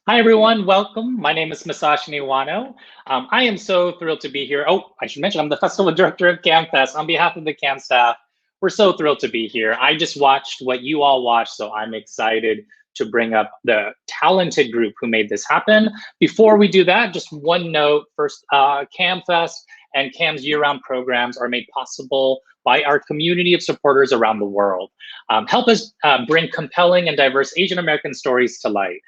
Hi, everyone. Welcome. My name is Masashi Niwano. I am so thrilled to be here. Oh, I should mention I'm the festival director of CAAMFEST. On behalf of the CAAM staff, we're so thrilled to be here. I just watched what you all watched, so I'm excited to bring up the talented group who made this happen. Before we do that, just one note. First, CAAMFEST and CAAM's year-round programs are made possible by our community of supporters around the world. Help us bring compelling and diverse Asian American stories to light.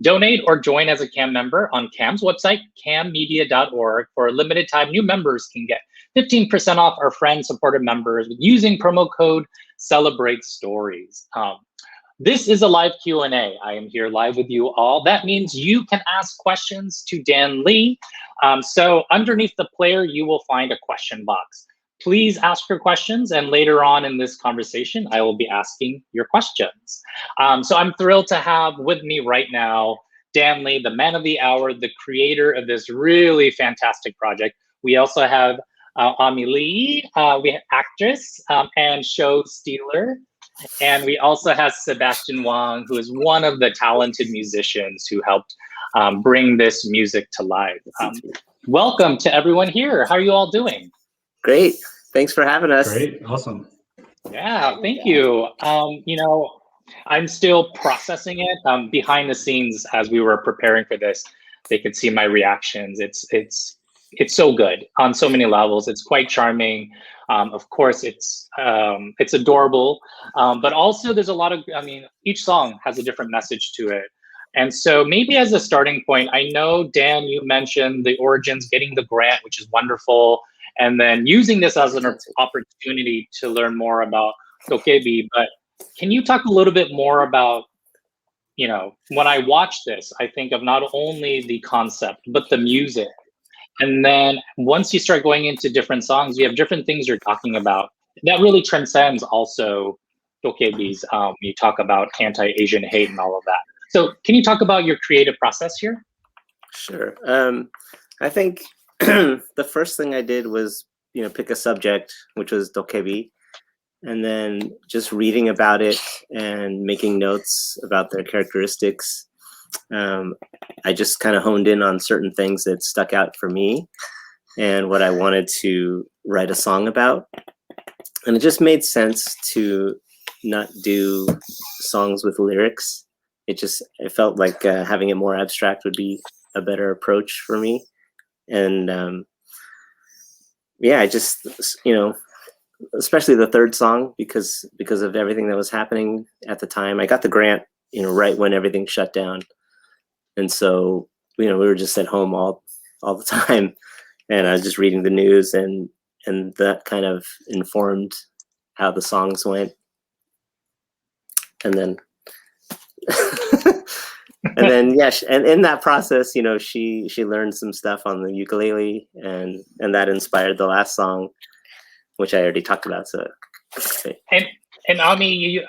Donate or join as a CAAM member on CAAM's website, caammedia.org. For a limited time, new members can get 15% off our friend supported members using promo code Celebrate Stories. This is a live Q&A. I am here live with you all. That means you can ask questions to Dan Lee. So underneath the player, you will find a question box. Please ask your questions, and later on in this conversation, I will be asking your questions. So I'm thrilled to have with me right now, Dan Lee, the man of the hour, the creator of this really fantastic project. We also have Ami Lee, we have actress and show stealer. And we also have Sebastian Wang, who is one of the talented musicians who helped bring this music to life. Welcome to everyone here. How are you all doing? Great. Thanks for having us. Great. Awesome. Yeah, thank you. You know, I'm still processing it behind the scenes as we were preparing for this. They could see my reactions. It's so good on so many levels. It's quite charming. Of course, it's adorable, but also there's a lot of, I mean, each song has a different message to it. And so maybe as a starting point, I know, Dan, you mentioned the origins, getting the grant, which is wonderful, and then using this as an opportunity to learn more about Dokkaebi. But can you talk a little bit more about, you know, when I watch this, I think of not only the concept, but the music. And then once you start going into different songs, you have different things you're talking about. That really transcends also Dokkaebi's, you talk about anti-Asian hate and all of that. So can you talk about your creative process here? Sure. I think the first thing I did was, pick a subject, which was Dokkaebi, and then just reading about it and making notes about their characteristics. I just kind of honed in on certain things that stuck out for me and what I wanted to write a song about. And it just made sense to not do songs with lyrics. It felt like having it more abstract would be a better approach for me. And I just, especially the third song, because of everything that was happening at the time. I got the grant, right when everything shut down. And so, we were just at home all the time, and I was just reading the news, and that kind of informed how the songs went. And then and then, and in that process, she learned some stuff on the ukulele, and that inspired the last song, which I already talked about. So, and Ami,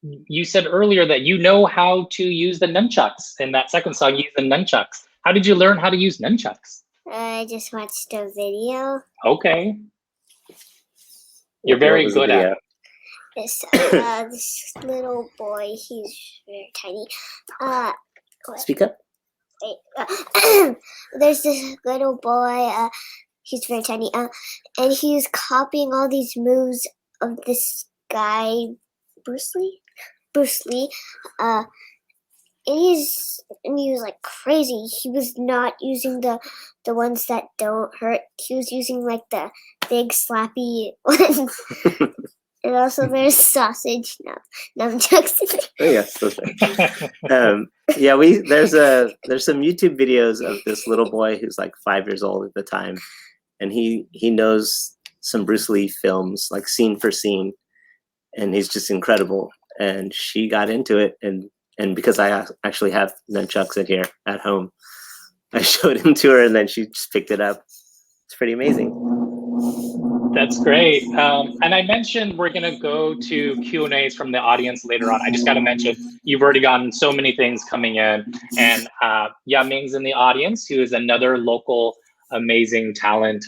you said earlier that you know how to use the nunchucks. In that second song, you use the nunchucks. How did you learn how to use nunchucks? I just watched a video. Okay. You're very good at it. This little boy, he's very tiny. Speak up. Wait, there's this little boy, he's very tiny, and he's copying all these moves of this guy, Bruce Lee, and he was like crazy. He was not using the ones that don't hurt. He was using like the big slappy ones. And also there's sausage nunchucks. Oh yes, that's right. There's some YouTube videos of this little boy who's like 5 years old at the time, and he knows some Bruce Lee films, like scene for scene, and he's just incredible. And she got into it, and because I actually have nunchucks in here at home, I showed him to her, and then she just picked it up. It's pretty amazing. That's great. And I mentioned we're going to go to Q&As from the audience later on. I just got to mention, you've already gotten so many things coming in. And Yaming's in the audience, who is another local amazing talent.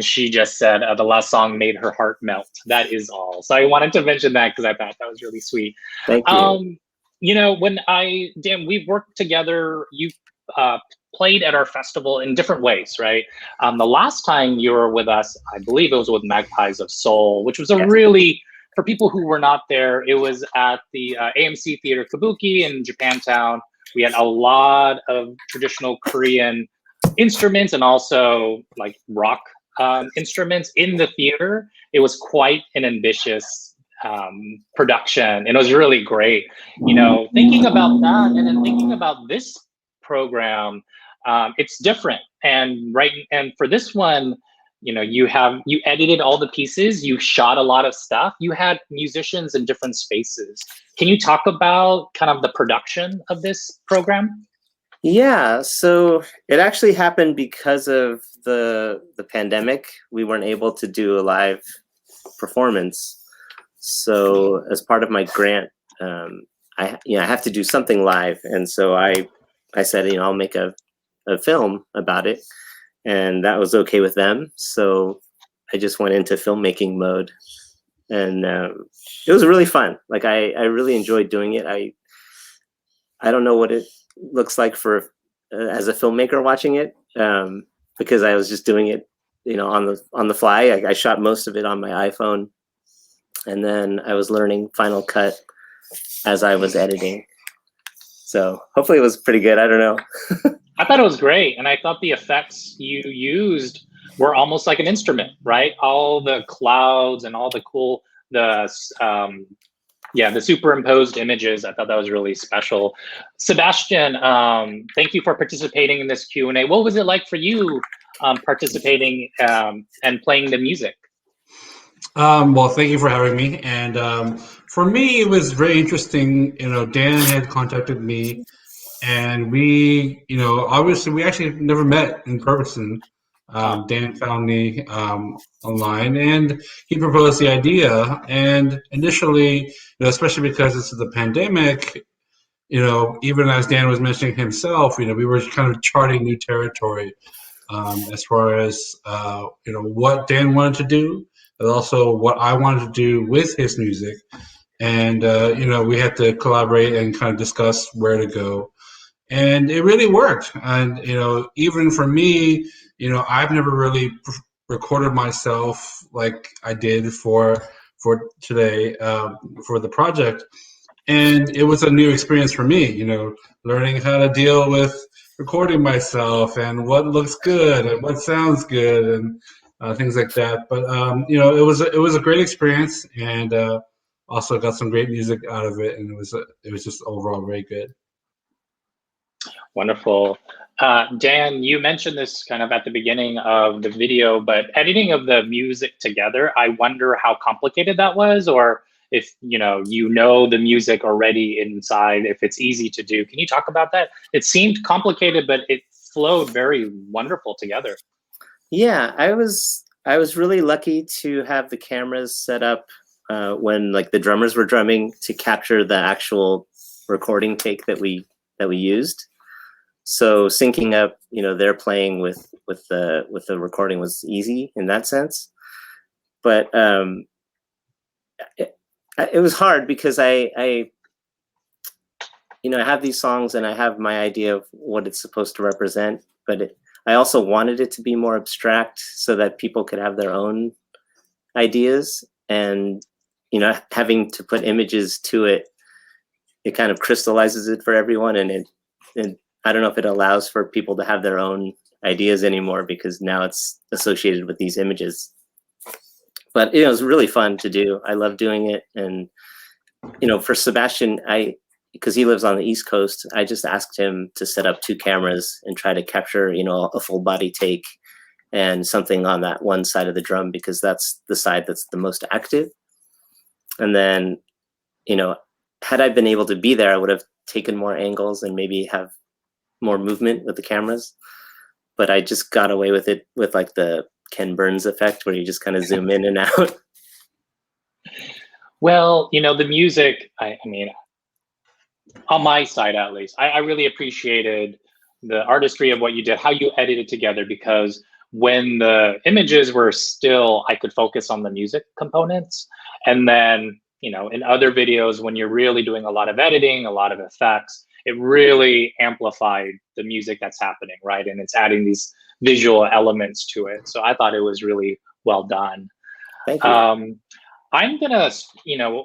She just said the last song made her heart melt. That is all. So I wanted to mention that because I thought that was really sweet. Thank you. You know, Dan, we've worked together. You played at our festival in different ways, right? The last time you were with us, I believe it was with Magpies of Seoul, which was a Yes. really, for people who were not there, it was at the AMC Theater Kabuki in Japantown. We had a lot of traditional Korean instruments and also like rock instruments in the theater. It was quite an ambitious production, and it was really great. You know, thinking about that, and then thinking about this program, it's different. And for this one, you know, you edited all the pieces, you shot a lot of stuff, you had musicians in different spaces. Can you talk about kind of the production of this program? Yeah, so it actually happened because of the pandemic. We weren't able to do a live performance. So as part of my grant, I have to do something live, and so I said, you know, I'll make a film about it, and that was okay with them. So I just went into filmmaking mode, and it was really fun. Like I really enjoyed doing it. I don't know what it looks like for as a filmmaker watching it, because I was just doing it, you know, on the fly. I shot most of it on my iPhone, and then I was learning Final Cut as I was editing. So hopefully it was pretty good. I don't know. I thought it was great, and I thought the effects you used were almost like an instrument, right? All the clouds and all the cool, the superimposed images. I thought that was really special. Sebastian, thank you for participating in this Q&A. What was it like for you participating and playing the music? Well, thank you for having me. And for me, it was very interesting. You know, Dan had contacted me, and we, you know, obviously we actually never met in person. Dan found me online, and he proposed the idea. And initially, you know, especially because it's the pandemic, you know, even as Dan was mentioning himself, you know, we were kind of charting new territory as far as you know, what Dan wanted to do, but also what I wanted to do with his music. And you know, we had to collaborate and kind of discuss where to go. And it really worked. And you know, even for me, you know, I've never really recorded myself like I did for today for the project, and it was a new experience for me. You know, learning how to deal with recording myself and what looks good and what sounds good and things like that. But you know, it was a great experience, and also got some great music out of it, and it was just overall very good. Wonderful. Dan, you mentioned this kind of at the beginning of the video, but editing of the music together, I wonder how complicated that was, or if you know the music already inside, if it's easy to do. Can you talk about that? It seemed complicated, but it flowed very wonderful together. Yeah, I was really lucky to have the cameras set up when like the drummers were drumming to capture the actual recording take that we used. So syncing up, you know, their playing with the recording was easy in that sense. But it was hard because I you know, I have these songs and I have my idea of what it's supposed to represent, but I also wanted it to be more abstract so that people could have their own ideas. And you know, having to put images to it, it kind of crystallizes it for everyone, and I don't know if it allows for people to have their own ideas anymore because now it's associated with these images. But it was really fun to do. I love doing it. And, you know, for Sebastian, because he lives on the East Coast, I just asked him to set up 2 cameras and try to capture, you know, a full body take and something on that one side of the drum, because that's the side that's the most active. And then, you know, had I been able to be there, I would have taken more angles and maybe have more movement with the cameras. But I just got away with it with like the Ken Burns effect where you just kind of zoom in and out. Well, you know, the music, I mean, on my side at least, I really appreciated the artistry of what you did, how you edited together, because when the images were still, I could focus on the music components. And then in other videos, when you're really doing a lot of editing, a lot of effects, it really amplified the music that's happening, right? And it's adding these visual elements to it. So I thought it was really well done. Thank you. I'm gonna,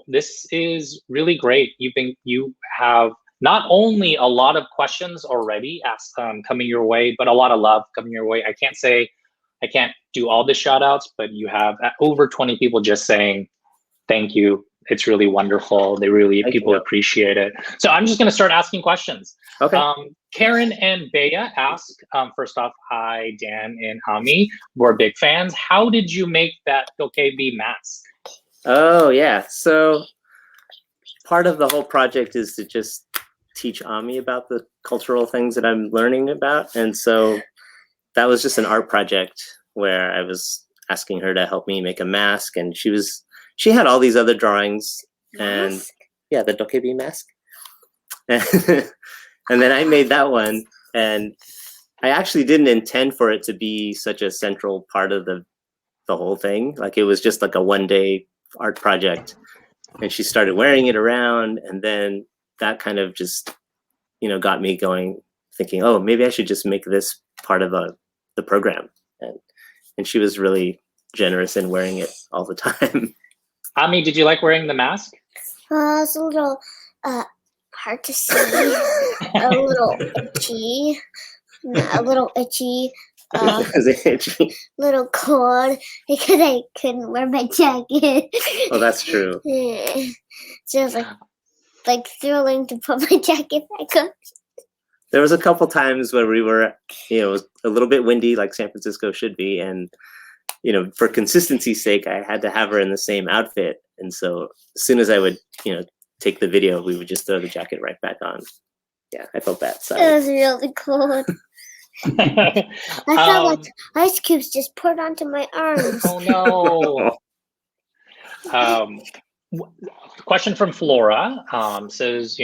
this is really great. You have not only a lot of questions already coming your way, but a lot of love coming your way. I can't do all the shout outs, but you have over 20 people just saying, thank you. It's really wonderful. People appreciate it. So I'm just gonna start asking questions. Okay. Karen and Bea ask, first off, hi, Dan and Ami. We're big fans. How did you make that Dokkaebi mask? Oh, yeah. So part of the whole project is to just teach Ami about the cultural things that I'm learning about. And so that was just an art project where I was asking her to help me make a mask. And she had all these other drawings. And yeah, the Dokkaebi mask. And then I made that one. And I actually didn't intend for it to be such a central part of the whole thing. Like, it was just like a one-day art project, and she started wearing it around, and then that kind of just got me going, thinking, oh, maybe I should just make this part of the program. And she was really generous in wearing it all the time. Ami, did you like wearing the mask? It's a little hard to see. A little itchy. A little itchy. Little cold because I couldn't wear my jacket. Oh, that's true. So it was like thrilling to put my jacket back on. There was a couple times where we were, it was a little bit windy, like San Francisco should be, and for consistency's sake, I had to have her in the same outfit. And so as soon as I would, take the video, we would just throw the jacket right back on. Yeah, I felt bad. Sorry. It was really cold. I felt like ice cubes just poured onto my arms. Oh no. Question from Flora says,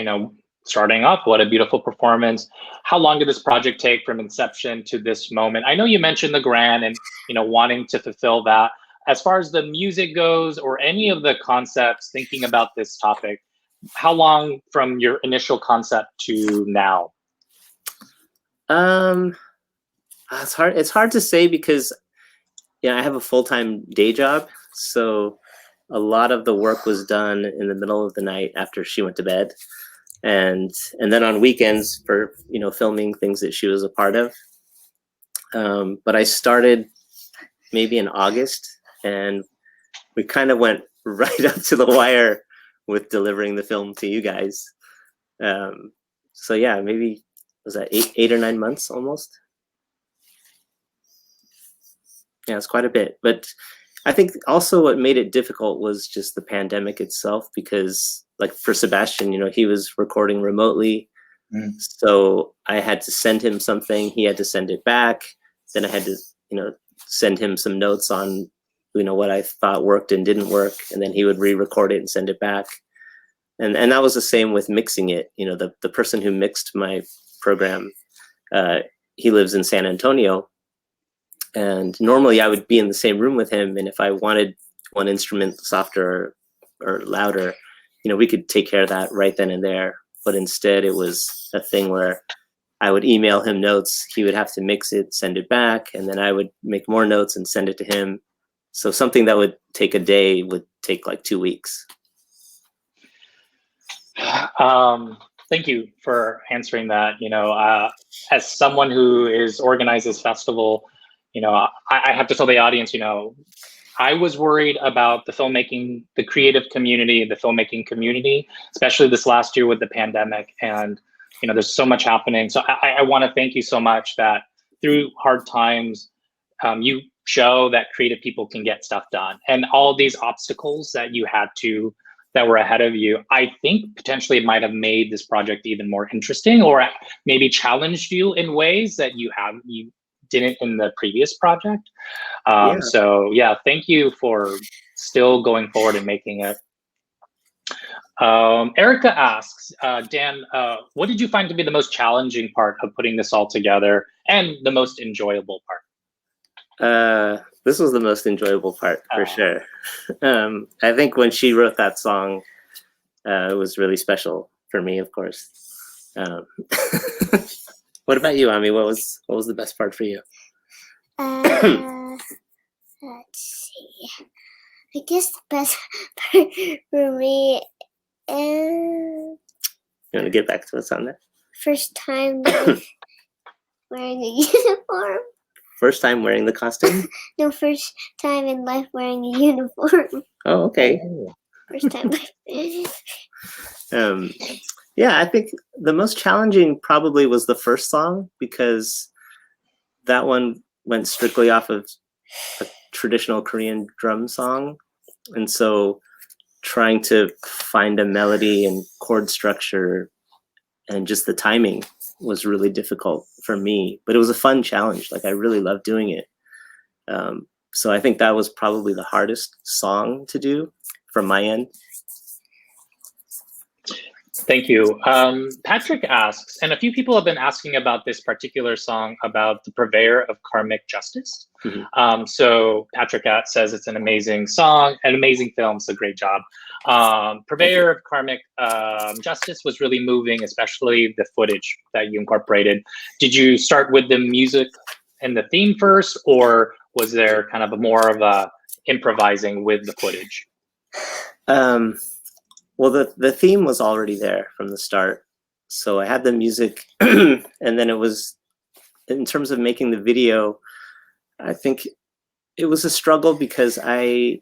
starting up, what a beautiful performance. How long did this project take from inception to this moment? I know you mentioned the grand and wanting to fulfill that. As far as the music goes, or any of the concepts, thinking about this topic, how long from your initial concept to now? It's hard to say because I have a full-time day job, so a lot of the work was done in the middle of the night after she went to bed, and then on weekends for filming things that she was a part of. But I started maybe in August, and we kind of went right up to the wire with delivering the film to you guys. So yeah, maybe was that 8 or 9 months almost? Yeah, it's quite a bit. But I think also what made it difficult was just the pandemic itself, because like for Sebastian, he was recording remotely. So I had to send him something, he had to send it back. Then I had to, send him some notes on, what I thought worked and didn't work. And then he would re-record it and send it back. And that was the same with mixing it. The person who mixed my program, he lives in San Antonio. And normally I would be in the same room with him. And if I wanted one instrument softer or louder, we could take care of that right then and there. But instead it was a thing where I would email him notes, he would have to mix it, send it back, and then I would make more notes and send it to him. So something that would take a day would take like 2 weeks. Thank you for answering that. As someone who organized this festival, I have to tell the audience, I was worried about the filmmaking, the creative community, the filmmaking community, especially this last year with the pandemic. And, there's so much happening. So I want to thank you so much that through hard times, you show that creative people can get stuff done. And all these obstacles that you had that were ahead of you, I think potentially it might have made this project even more interesting, or maybe challenged you in ways that you didn't in the previous project. So yeah, thank you for still going forward and making it. Erica asks, Dan, what did you find to be the most challenging part of putting this all together and the most enjoyable part? this was the most enjoyable part for sure. I think when she wrote that song, it was really special for me, of course. What about you, Ami? What was the best part for you? Let's see. I guess the best part for me is You want to get back to what's on there? first time wearing a uniform. First time wearing the costume? No, first time in life wearing a uniform. Oh, okay. First time. Yeah, I think the most challenging probably was the first song, because that one went strictly off of a traditional Korean drum song. And so trying to find a melody and chord structure and just the timing was really difficult for me, but it was a fun challenge. Like, I really loved doing it. So I think that was probably the hardest song to do from my end. Thank you. Patrick asks, and a few people have been asking about this particular song about the purveyor of karmic justice. Mm-hmm. So Patrick says it's an amazing song, an amazing film, so great job. Purveyor of karmic justice was really moving, especially the footage that you incorporated. Did you start with the music and the theme first, or was there kind of more of a improvising with the footage? Well, the theme was already there from the start. So I had the music, and then it was, in terms of making the video, I think it was a struggle because the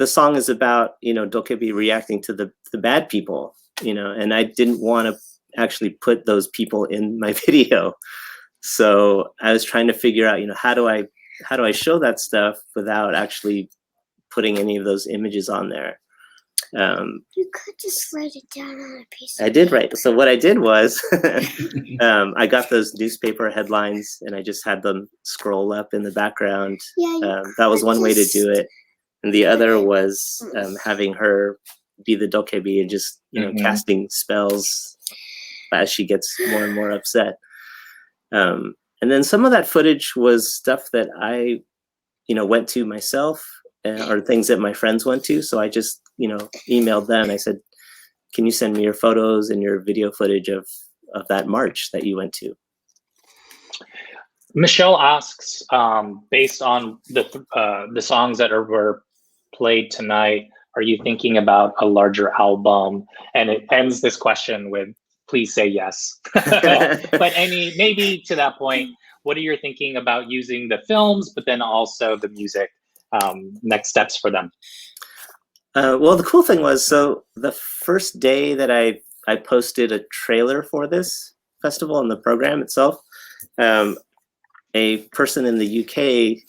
song is about, Dokkaebi reacting to the bad people, and I didn't want to actually put those people in my video. So I was trying to figure out, how do I show that stuff without actually putting any of those images on there. You could just write it down on a piece of I did write. So what I did was I got those newspaper headlines and I just had them scroll up in the background. Yeah, that was one way to do it. And the other was having her be the Dokkaebi and just, casting spells as she gets more and more upset. And then some of that footage was stuff that I, went to myself, or things that my friends went to. So I just, emailed them. I said, can you send me your photos and your video footage of that march that you went to? Michelle asks, based on the songs that were played tonight, are you thinking about a larger album? And it ends this question with, please say yes. But maybe to that point, what are you thinking about using the films, but then also the music, next steps for them? Well, the cool thing was, so the first day that I posted a trailer for this festival and the program itself, a person in the UK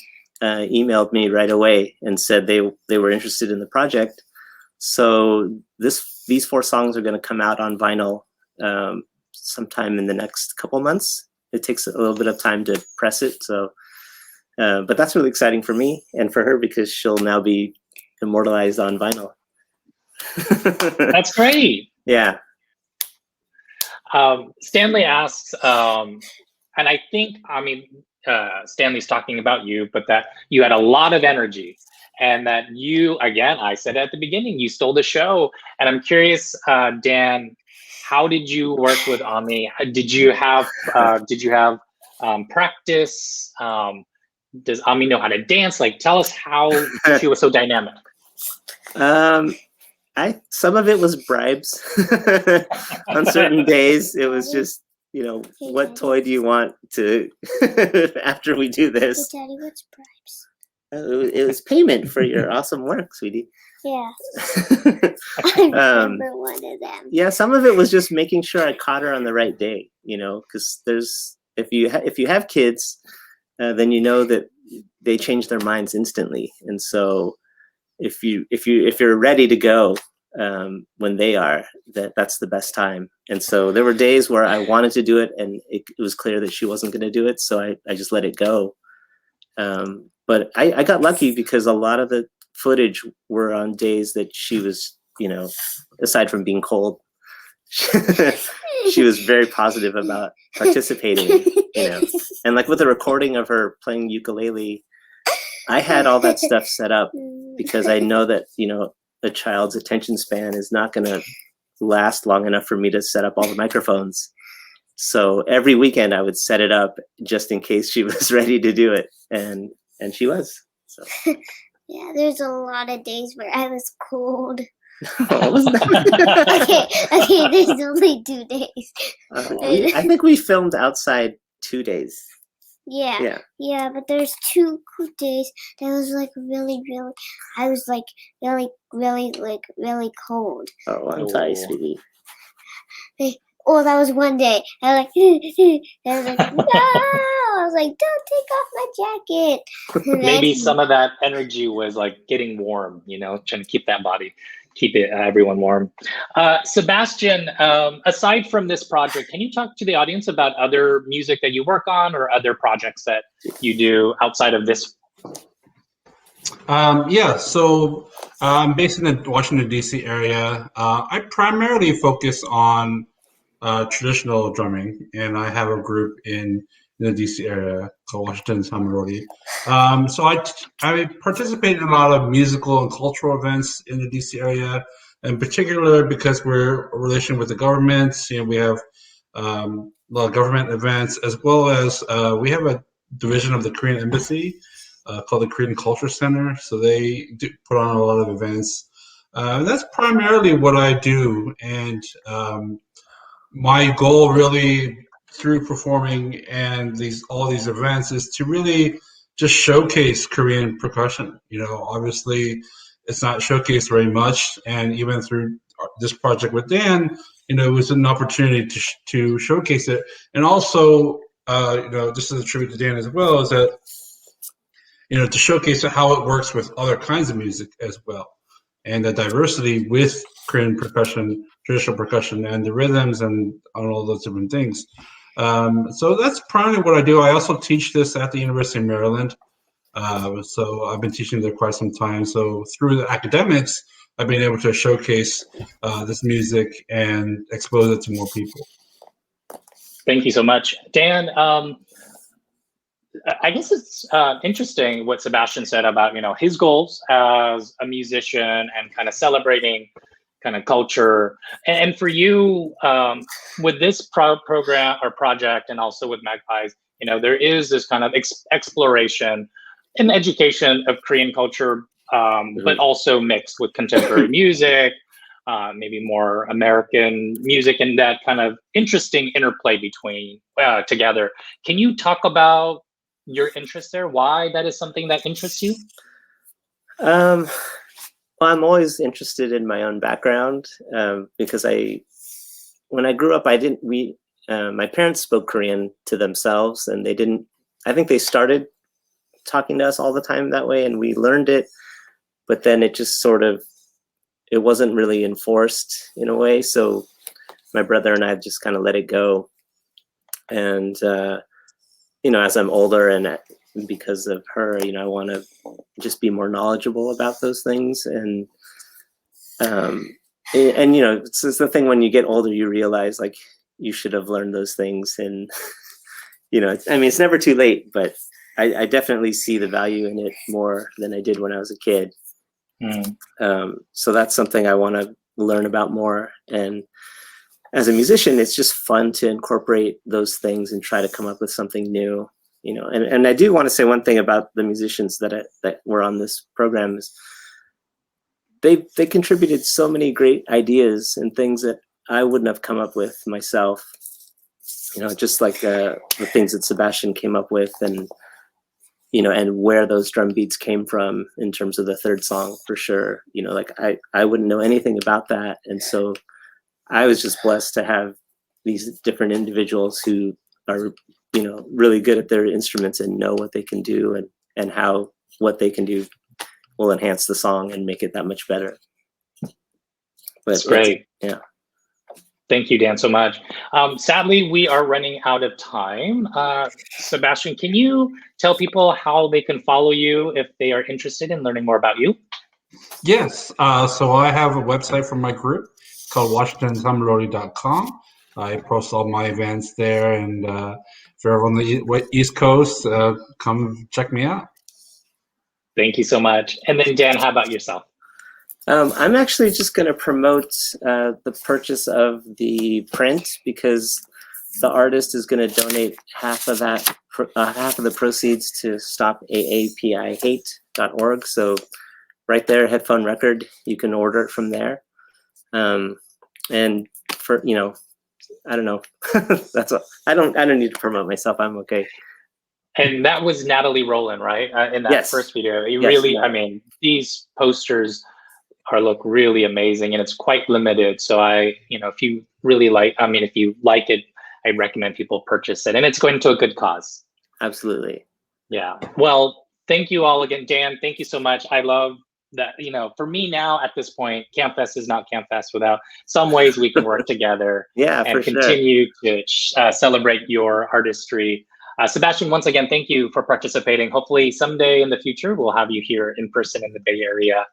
emailed me right away and said they were interested in the project. So these 4 songs are going to come out on vinyl sometime in the next couple months. It takes a little bit of time to press it. So, but that's really exciting for me and for her because she'll now be immortalized on vinyl. That's great. Yeah. Stanley asks, and I think, Stanley's talking about you, but that you had a lot of energy and that you, again, I said at the beginning, you stole the show. And I'm curious, Dan, how did you work with Ami? Did you have practice? Does Ami know how to dance? Like, tell us how she was so dynamic. Some of it was bribes. On certain days, it was just, what toy do you want to after we do this? Hey, Daddy, what's bribes? It was payment for your awesome work, sweetie. Yeah. I remember one of them. Yeah, some of it was just making sure I caught her on the right day, because if you have kids, then you know that they change their minds instantly, and so if you're ready to go when they are, that's the best time. And so there were days where I wanted to do it and it was clear that she wasn't going to do it, so I just let it go. But I got lucky because a lot of the footage were on days that she was, aside from being cold, she was very positive about participating, and like with the recording of her playing ukulele, I had all that stuff set up because I know that, a child's attention span is not going to last long enough for me to set up all the microphones. So every weekend I would set it up just in case she was ready to do it. And she was. So. Yeah, there's a lot of days where I was cold. Okay, there's only 2 days. I think we filmed outside 2 days. Yeah, but there's 2 days that was like really, I was like really cold. Oh, I'm sorry, sweetie. Oh, that was one day. I was like, no! I was like, don't take off my jacket. Maybe some of that energy was like getting warm, trying to keep everyone warm. Sebastian, aside from this project, can you talk to the audience about other music that you work on or other projects that you do outside of this? So I'm based in the Washington, D.C. area. I primarily focus on traditional drumming, and I have a group in the DC area called Washington Samarodi. So I participate in a lot of musical and cultural events in the DC area, in particular because we're a relation with the government. We have a lot of government events, as well as we have a division of the Korean Embassy called the Korean Culture Center. So they do put on a lot of events. That's primarily what I do, and my goal really through performing and all these events is to really just showcase Korean percussion. Obviously it's not showcased very much, and even through this project with Dan, it was an opportunity to showcase it. And also, just as a tribute to Dan as well, is that to showcase how it works with other kinds of music as well, and the diversity with Korean percussion, traditional percussion, and the rhythms and all those different things. So that's primarily what I do. I also teach this at the University of Maryland. So I've been teaching there quite some time. So through the academics, I've been able to showcase this music and expose it to more people. Thank you so much. Dan, I guess it's interesting what Sebastian said about, his goals as a musician and kind of celebrating kind of culture. And for you, with this program or project, and also with Magpies, there is this kind of exploration and education of Korean culture, but also mixed with contemporary music, maybe more American music, and that kind of interesting interplay between together. Can you talk about your interest there? Why that is something that interests you? Well, I'm always interested in my own background because when I grew up, my parents spoke Korean to themselves, and I think they started talking to us all the time that way, and we learned it, but then it just it wasn't really enforced in a way. So my brother and I just kind of let it go. And, as I'm older and because of her, I want to just be more knowledgeable about those things. And it's the thing, when you get older, you realize like you should have learned those things. And, it's never too late, but I definitely see the value in it more than I did when I was a kid. So that's something I want to learn about more. And as a musician, it's just fun to incorporate those things and try to come up with something new. And I do want to say one thing about the musicians that were on this program is they contributed so many great ideas and things that I wouldn't have come up with myself. Just like the things that Sebastian came up with, and where those drum beats came from in terms of the third song, for sure. I wouldn't know anything about that, and so I was just blessed to have these different individuals who are really good at their instruments and know what they can do and how what they can do will enhance the song and make it that much better. That's great. Yeah. Thank you, Dan, so much. Sadly, we are running out of time. Sebastian, can you tell people how they can follow you if they are interested in learning more about you? Yes. So I have a website for my group called WashingtonSamarodi.com. I post all my events there, and if you're on the East Coast, come check me out. Thank you so much. And then Dan, how about yourself? I'm actually just going to promote the purchase of the print because the artist is going to donate half of that, half of the proceeds to stopaapihate.org. So right there, headphone record, you can order it from there. And for, you know, I don't know. That's all. I don't need to promote myself. I'm okay. And that was Natalie Rowland, right? In that first video. You really, I mean, these posters look really amazing, and it's quite limited. So if you really like, if you like it, I recommend people purchase it, and it's going to a good cause. Absolutely. Yeah. Well, thank you all again, Dan. Thank you so much. I love that. For me now at this point, CAAMFEST is not CAAMFEST without some ways we can work together. Yeah, and continue to celebrate your artistry. Sebastian, once again, thank you for participating. Hopefully someday in the future, we'll have you here in person in the Bay Area.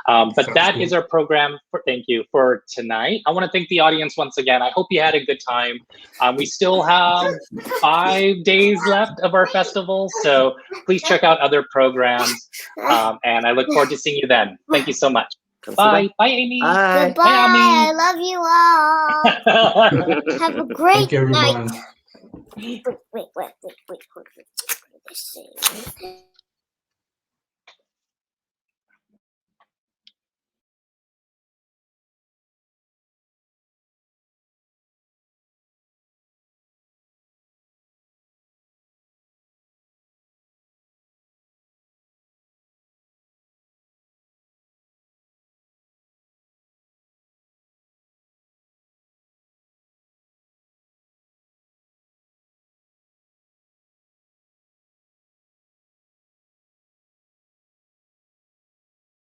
But that is our program. Thank you for tonight. I want to thank the audience once again. I hope you had a good time. We still have 5 days left of our festival, so please check out other programs. And I look forward to seeing you then. Thank you so much. Bye. Bye, Amy. Bye. Goodbye. I love you all. Have a great night. Wait. What did I say?